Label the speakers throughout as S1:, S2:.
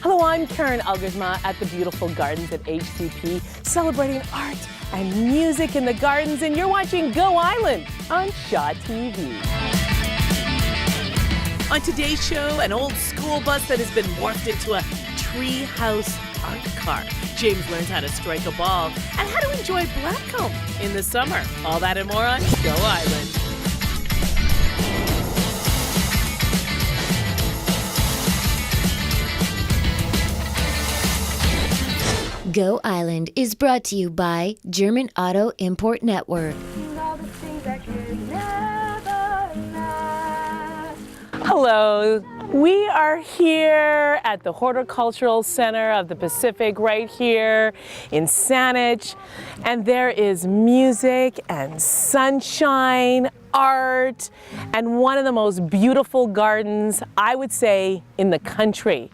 S1: Hello, I'm Karen Elgersma at the beautiful gardens at HCP, celebrating art and music in the gardens, and you're watching Go Island on Shaw TV. On today's show, an old school bus that has been morphed into a treehouse art car. James learns how to strike a ball and how to enjoy Blackcomb in the summer. All that and more on Go Island.
S2: Go Island is brought to you by German Auto Import Network.
S1: Hello, we are here at the Horticultural Centre of the Pacific right here in Saanich, and there is music and sunshine, art, and one of the most beautiful gardens, I would say, in the country.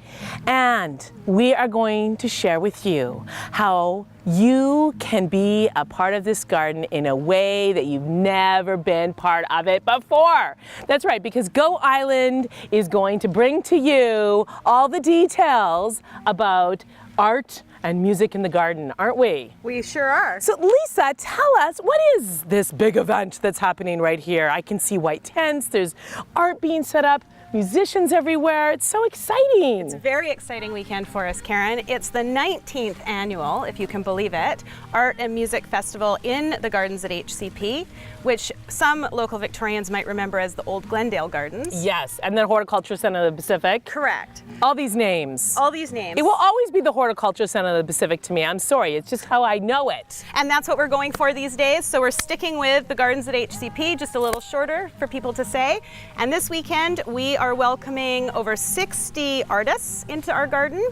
S1: And we are going to share with you how you can be a part of this garden in a way that you've never been part of it before. That's right, because Go Island is going to bring to you all the details about art and music in the garden, aren't we?
S3: We sure are.
S1: So Lisa, tell us, what is this big event that's happening right here? I can see white tents, there's art being set up, musicians everywhere. It's so exciting.
S3: It's a very exciting weekend for us, Karen. It's the 19th annual, if you can believe it, Art and Music Festival in the gardens at HCP, which some local Victorians might remember as the old Glendale Gardens.
S1: Yes, and then Horticulture Centre of the Pacific.
S3: Correct.
S1: All these names.
S3: All these names.
S1: It will always be the Horticulture Centre of the Pacific to me. I'm sorry, it's just how I know it.
S3: And that's what we're going for these days. So we're sticking with the gardens at HCP, just a little shorter for people to say. And this weekend, we are welcoming over 60 artists into our garden,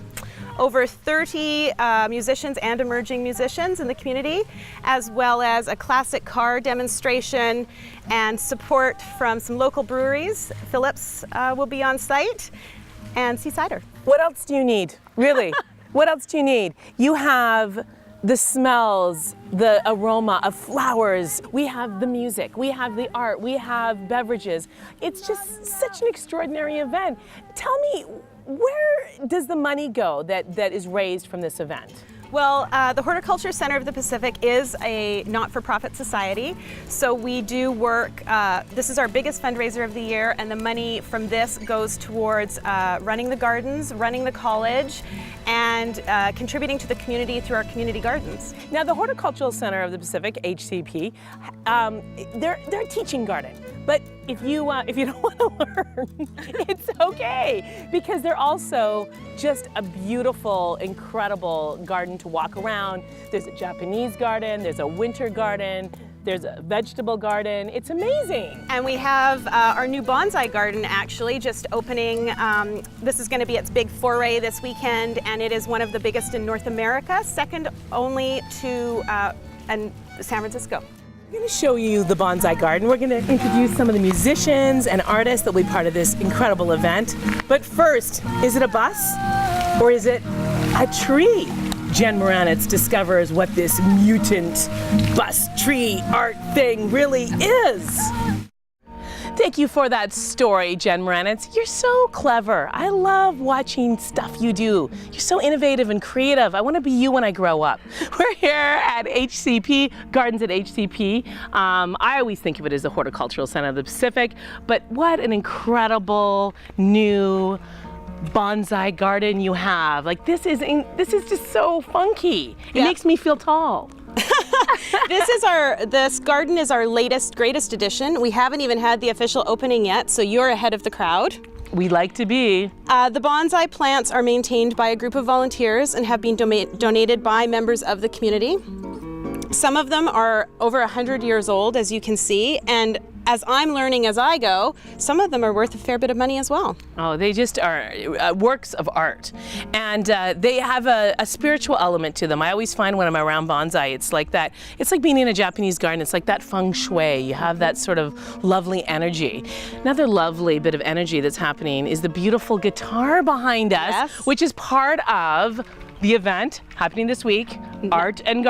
S3: over 30 musicians and emerging musicians in the community, as well as a classic car demonstration and support from some local breweries. Phillips will be on site, and Sea Cider.
S1: What else do you need? Really? What else do you need? You have the smells, the aroma of flowers. We have the music, we have the art, we have beverages. It's just such an extraordinary event. Tell me, where does the money go that is raised from this event?
S3: Well, the Horticulture Centre of the Pacific is a not-for-profit society, so we do work, this is our biggest fundraiser of the year, and the money from this goes towards running the gardens, running the college, and contributing to the community through our community gardens.
S1: Now, the Horticultural Centre of the Pacific, HCP, they're a teaching garden. But if you don't want to learn, it's okay, because they're also just a beautiful, incredible garden to walk around. There's a Japanese garden, there's a winter garden, there's a vegetable garden. It's amazing.
S3: And we have our new bonsai garden actually just opening. This is going to be its big foray this weekend, and it is one of the biggest in North America, second only to San Francisco.
S1: I'm going to show you the bonsai garden. We're going to introduce some of the musicians and artists that will be part of this incredible event. But first, is it a bus or is it a tree? Jen Moranitz discovers what this mutant bus tree art thing really is. Thank you for that story, Jen Moranitz. You're so clever. I love watching stuff you do. You're so innovative and creative. I want to be you when I grow up. We're here at HCP, Gardens at HCP. I always think of it as the Horticultural Centre of the Pacific, but what an incredible new bonsai garden you have. Like, this is just so funky. It makes me feel tall.
S3: This garden is our latest, greatest addition. We haven't even had the official opening yet, so you're ahead of the crowd.
S1: We like to be.
S3: The bonsai plants are maintained by a group of volunteers and have been donated by members of the community. Some of them are over 100 years old, as you can see, and as I'm learning as I go, some of them are worth a fair bit of money as well.
S1: Oh, they just are works of art. And they have a spiritual element to them. I always find when I'm around bonsai, it's like that. It's like being in a Japanese garden. It's like that feng shui. You have that sort of lovely energy. Another lovely bit of energy that's happening is the beautiful guitar behind us, which is part of the event happening this week, Art and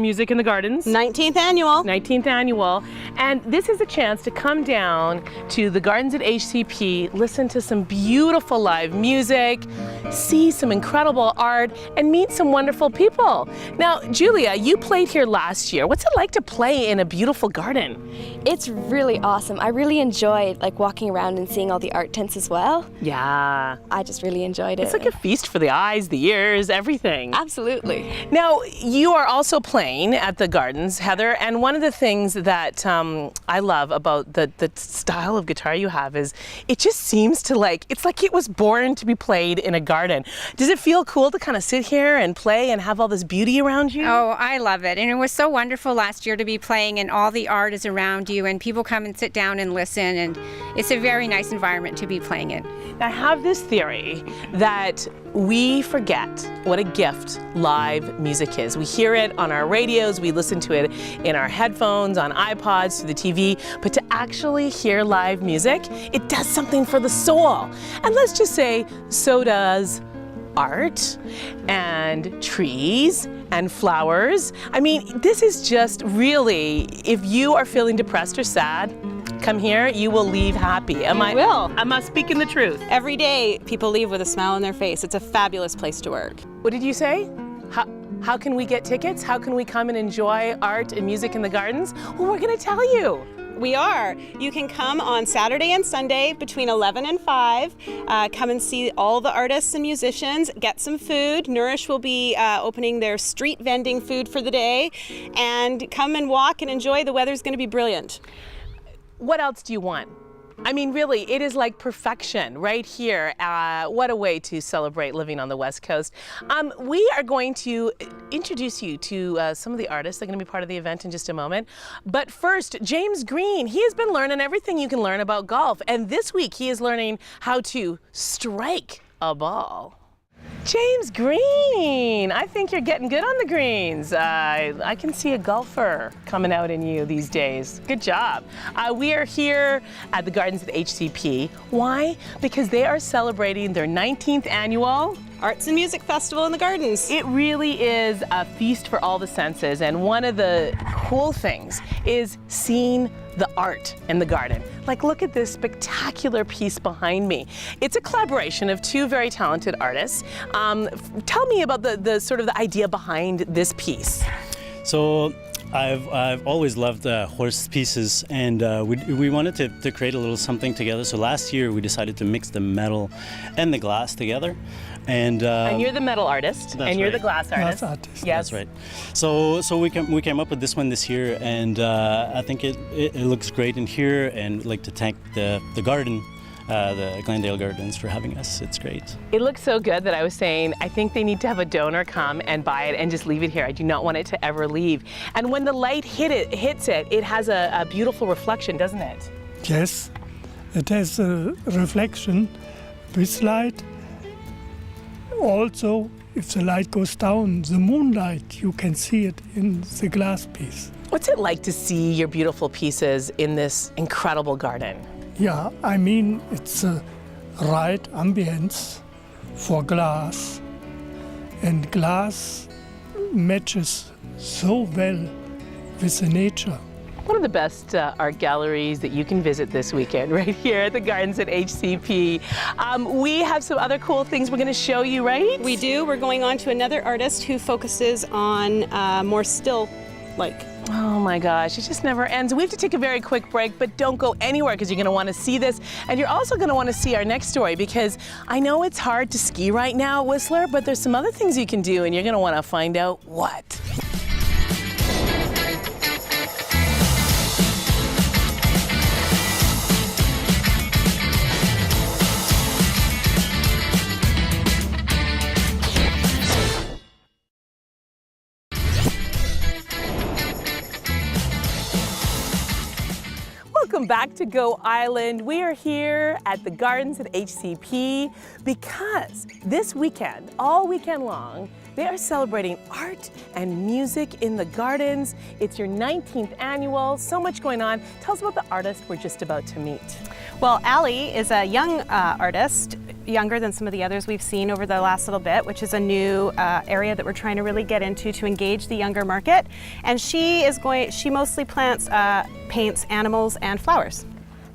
S1: Music in the Gardens.
S3: 19th annual.
S1: 19th annual. And this is a chance to come down to the Gardens at HCP, listen to some beautiful live music, see some incredible art, and meet some wonderful people. Now, Julia, you played here last year. What's it like to play in a beautiful garden?
S4: It's really awesome. I really enjoyed like walking around and seeing all the art tents as well.
S1: Yeah.
S4: I just really enjoyed it.
S1: It's like a feast for the eyes, the ears, everything.
S4: Absolutely.
S1: Now, you are also playing at the Gardens, Heather, and one of the things that I love about the style of guitar you have is it just seems to it's like it was born to be played in a garden. Does it feel cool to kind of sit here and play and have all this beauty around you?
S5: Oh, I love it. And it was so wonderful last year to be playing and all the art is around you and people come and sit down and listen, and it's a very nice environment to be playing in.
S1: I have this theory that we forget what a gift live music is. We hear it on our radios, we listen to it in our headphones, on iPods, through the TV, but to actually hear live music, it does something for the soul. And let's just say, so does art and trees and flowers. I mean, this is just really, if you are feeling depressed or sad, come here, you will leave happy. Am I speaking the truth?
S3: Every day, people leave with a smile on their face. It's a fabulous place to work.
S1: What did you say? How can we get tickets? How can we come and enjoy art and music in the gardens? Well, we're gonna tell you.
S3: We are. You can come on Saturday and Sunday between 11 and 5. Come and see all the artists and musicians, get some food. Nourish will be opening their street vending food for the day. And come and walk and enjoy. The weather's going to be brilliant.
S1: What else do you want? I mean, really, it is like perfection right here. What a way to celebrate living on the West Coast. We are going to introduce you to some of the artists that are going to be part of the event in just a moment. But first, James Green, he has been learning everything you can learn about golf. And this week, he is learning how to strike a ball. James Green, I think you're getting good on the greens. I can see a golfer coming out in you these days. Good job. We are here at the Gardens at HCP. Why? Because they are celebrating their 19th annual
S3: Arts and Music Festival in the Gardens.
S1: It really is a feast for all the senses, and one of the cool things is seeing the art in the garden. Like, look at this spectacular piece behind me. It's a collaboration of two very talented artists. Tell me about the sort of the idea behind this piece.
S6: So I've always loved horse pieces, and we wanted to create a little something together. So last year we decided to mix the metal and the glass together. And
S1: you're the metal artist, and you're the glass artist.
S7: Glass artist.
S1: Yes.
S6: That's right. So we came up with this one this year, and I think it looks great in here. And I'd like to thank the garden, the Glendale Gardens, for having us. It's great.
S1: It looks so good that I was saying I think they need to have a donor come and buy it and just leave it here. I do not want it to ever leave. And when the light hits it, it has a beautiful reflection, doesn't it?
S7: Yes, it has a reflection with light. Also, if the light goes down, the moonlight, you can see it in the glass piece.
S1: What's it like to see your beautiful pieces in this incredible garden?
S7: Yeah, I mean, it's a right ambience for glass. And glass matches so well with the nature.
S1: One of the best art galleries that you can visit this weekend, right here at the Gardens at HCP. We have some other cool things we're going to show you, right?
S3: We do. We're going on to another artist who focuses on more still
S1: Oh my gosh, it just never ends. We have to take a very quick break, but don't go anywhere because you're going to want to see this. And you're also going to want to see our next story, because I know it's hard to ski right now, Whistler, but there's some other things you can do, and you're going to want to find out what. Welcome back to Go Island. We are here at the Gardens at HCP because this weekend, all weekend long, they are celebrating art and music in the gardens. It's your 19th annual, so much going on. Tell us about the artist we're just about to meet.
S3: Well, Allie is a young artist younger than some of the others we've seen over the last little bit, which is a new area that we're trying to really get into to engage the younger market. And she mostly plants, paints animals and flowers.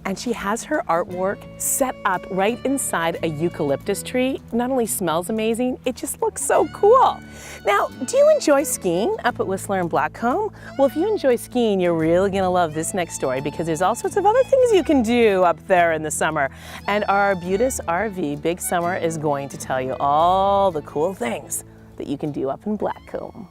S1: And she has her artwork set up right inside a eucalyptus tree. Not only smells amazing, it just looks so cool. Now, do you enjoy skiing up at Whistler and Blackcomb? Well, if you enjoy skiing, you're really gonna love this next story because there's all sorts of other things you can do up there in the summer. And our Arbutus RV Big Summer is going to tell you all the cool things that you can do up in Blackcomb.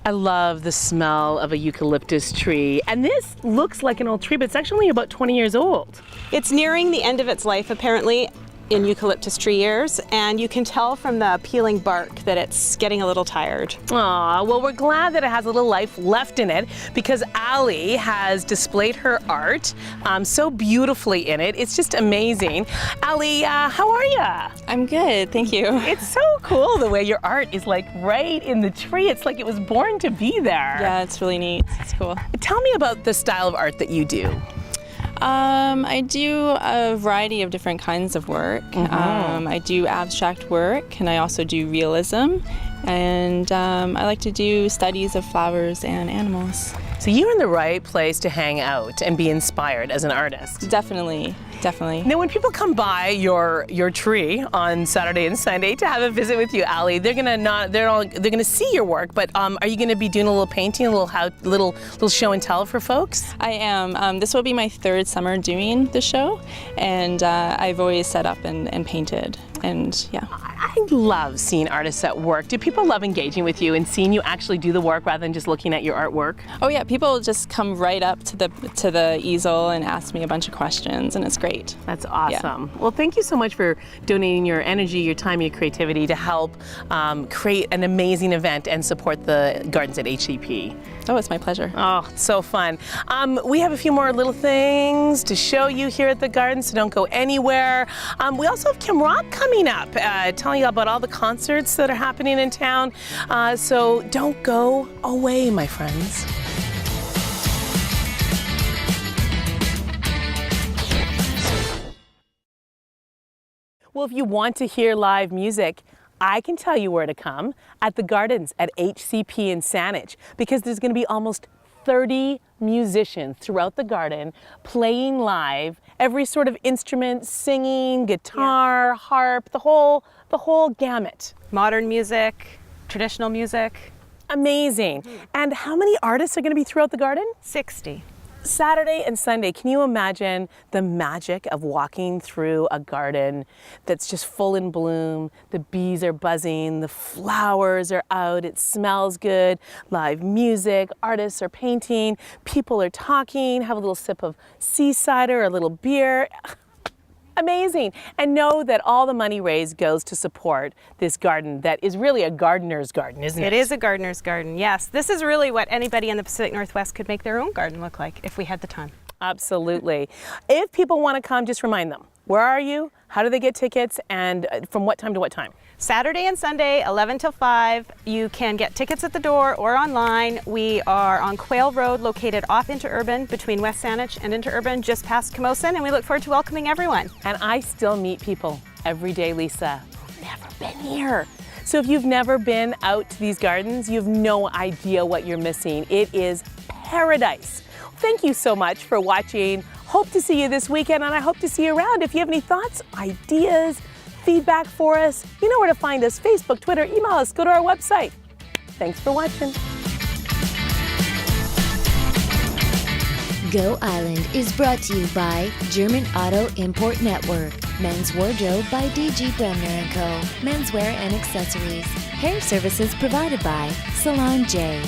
S1: I love the smell of a eucalyptus tree. And this looks like an old tree, but it's actually about 20 years old.
S3: It's nearing the end of its life, apparently, in eucalyptus tree years, and you can tell from the peeling bark that it's getting a little tired.
S1: Aw, well, we're glad that it has a little life left in it because Allie has displayed her art so beautifully in it. It's just amazing. Allie, how are ya?
S8: I'm good, thank you.
S1: It's so cool the way your art is like right in the tree. It's like it was born to be there.
S8: Yeah, it's really neat. It's cool.
S1: Tell me about the style of art that you do.
S8: I do a variety of different kinds of work. I do abstract work, and I also do realism, and I like to do studies of flowers and animals.
S1: So you're in the right place to hang out and be inspired as an artist.
S8: Definitely, definitely.
S1: Now, when people come by your tree on Saturday and Sunday to have a visit with you, Allie, they're gonna see your work. But are you gonna be doing a little painting, a little show and tell for folks?
S8: I am. This will be my third summer doing the show, and I've always set up and painted, and yeah.
S1: I love seeing artists at work. Do people love engaging with you and seeing you actually do the work rather than just looking at your artwork?
S8: Oh yeah, people just come right up to the easel and ask me a bunch of questions, and it's great.
S1: That's awesome. Yeah. Well, thank you so much for donating your energy, your time, your creativity to help create an amazing event and support the gardens at HCP.
S8: Oh, it's my pleasure.
S1: Oh, it's so fun. We have a few more little things to show you here at the garden, so don't go anywhere. We also have Kim Rock coming up, telling you about all the concerts that are happening in town. So don't go away, my friends. Well, if you want to hear live music, I can tell you where to come, at the gardens at HCP in Saanich, because there's going to be almost 30 musicians throughout the garden playing live, every sort of instrument, singing, guitar, harp, the whole gamut.
S3: Modern music, traditional music.
S1: Amazing. And how many artists are going to be throughout the garden?
S3: 60.
S1: Saturday and Sunday, can you imagine the magic of walking through a garden that's just full in bloom? The bees are buzzing, the flowers are out, it smells good, live music, artists are painting, people are talking, have a little sip of sea cider, a little beer. Amazing. And know that all the money raised goes to support this garden that is really a gardener's garden, isn't it?
S3: It is a gardener's garden, yes. This is really what anybody in the Pacific Northwest could make their own garden look like if we had the time.
S1: Absolutely. If people want to come, just remind them. Where are you? How do they get tickets? And from what time to what time?
S3: Saturday and Sunday, 11 till 5. You can get tickets at the door or online. We are on Quail Road, located off Interurban, between West Saanich and Interurban, just past Camosun, and we look forward to welcoming everyone.
S1: And I still meet people every day, Lisa, who've never been here. So if you've never been out to these gardens, you have no idea what you're missing. It is paradise. Thank you so much for watching. Hope to see you this weekend, and I hope to see you around. If you have any thoughts, ideas, feedback for us, you know where to find us. Facebook, Twitter, email us, go to our website. Thanks for watching.
S2: Go Island is brought to you by German Auto Import Network, Men's Wardrobe by DG Bremner & Co., Menswear and Accessories, Hair Services provided by Salon J.